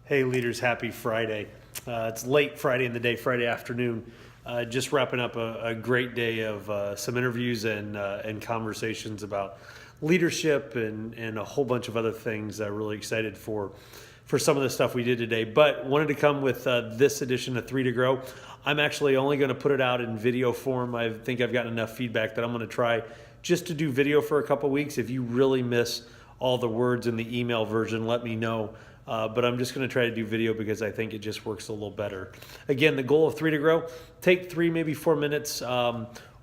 Hey leaders, happy Friday. It's late Friday in the day, Friday afternoon. Just wrapping up a great day of some interviews and conversations about leadership and a whole bunch of other things. Really excited for some of the stuff we did today, but wanted to come with this edition of 3 to Grow. I'm actually only going to put it out in video form. I think I've gotten enough feedback that I'm going to try just to do video for a couple weeks. If you really miss all the words in the email version, let me know. But I'm just going to try to do video because I think it just works a little better. Again, the goal of 3 to Grow, take 3, maybe 4 minutes,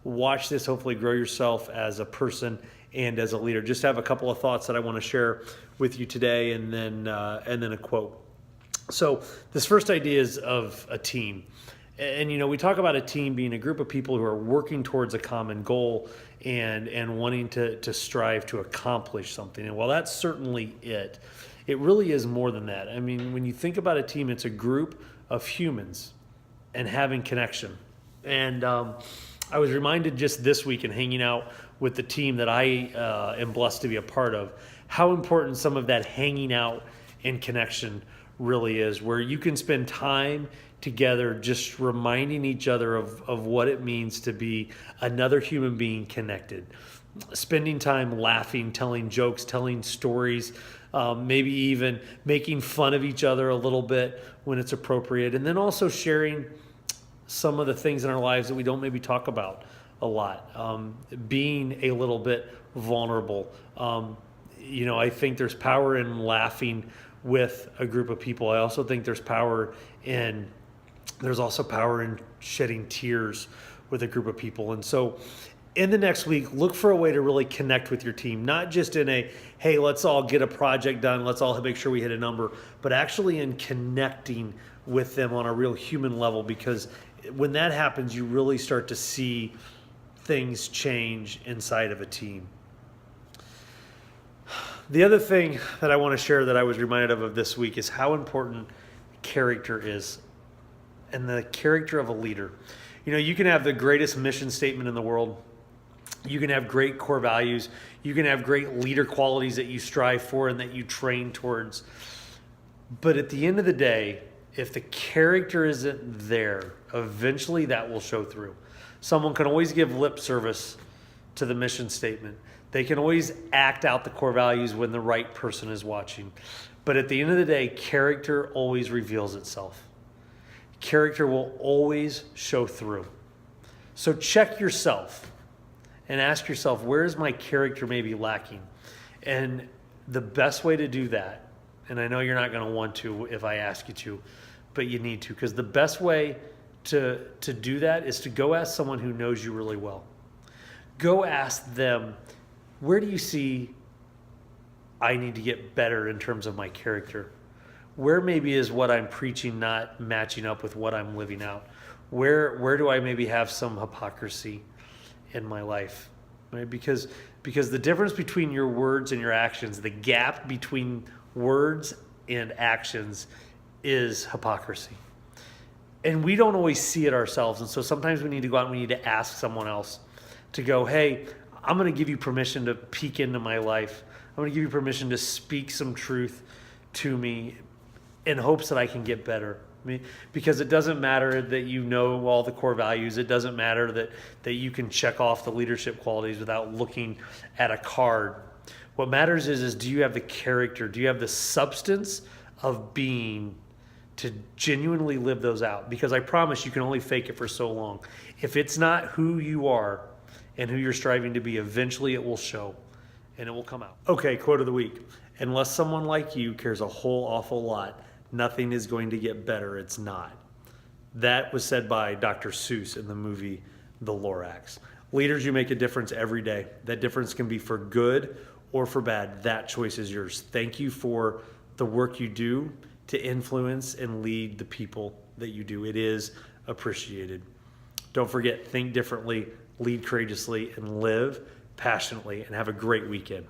watch this, hopefully grow yourself as a person and as a leader. Just have a couple of thoughts that I want to share with you today, and then a quote. So this first idea is of a team. And, you know, we talk about a team being a group of people who are working towards a common goal and wanting to strive to accomplish something. And while that's certainly it really is more than that. I mean, when you think about a team, it's a group of humans and having connection. And I was reminded just this week in hanging out with the team that I am blessed to be a part of, how important some of that hanging out and connection really is, where you can spend time together just reminding each other of what it means to be another human being connected. Spending time laughing, telling jokes, telling stories, maybe even making fun of each other a little bit when it's appropriate, and then also sharing some of the things in our lives that we don't maybe talk about a lot, being a little bit vulnerable. You know, I think there's power in laughing with a group of people. I also think there's also power in shedding tears with a group of people. And so in the next week, look for a way to really connect with your team, not just in a, hey, let's all get a project done, let's all make sure we hit a number, but actually in connecting with them on a real human level, because when that happens, you really start to see things change inside of a team. The other thing that I want to share that I was reminded of this week is how important character is, and the character of a leader. You know, you can have the greatest mission statement in the world. You can have great core values. You can have great leader qualities that you strive for and that you train towards. But at the end of the day, if the character isn't there, eventually that will show through. Someone can always give lip service to the mission statement. They can always act out the core values when the right person is watching. But at the end of the day, character always reveals itself. Character will always show through. So check yourself and ask yourself, where is my character maybe lacking? And the best way to do that, and I know you're not going to want to if I ask you to, but you need to, because the best way to do that is to go ask someone who knows you really well. Go ask them, where do you see I need to get better in terms of my character? Where maybe is what I'm preaching not matching up with what I'm living out? Where do I maybe have some hypocrisy in my life? Right? Because the difference between your words and your actions, the gap between words and actions is hypocrisy. And we don't always see it ourselves. And so sometimes we need to go out and we need to ask someone else to go, hey, I'm going to give you permission to peek into my life. I'm going to give you permission to speak some truth to me in hopes that I can get better. I mean, because it doesn't matter that you know all the core values. It doesn't matter that you can check off the leadership qualities without looking at a card. What matters is do you have the character? Do you have the substance of being to genuinely live those out? Because I promise you can only fake it for so long. If it's not who you are and who you're striving to be, eventually it will show and it will come out. Okay, quote of the week. Unless someone like you cares a whole awful lot, nothing is going to get better. It's not. That was said by Dr. Seuss in the movie The Lorax. Leaders, you make a difference every day. That difference can be for good or for bad. That choice is yours. Thank you for the work you do to influence and lead the people that you do. It is appreciated. Don't forget, think differently, lead courageously, and live passionately, and have a great weekend.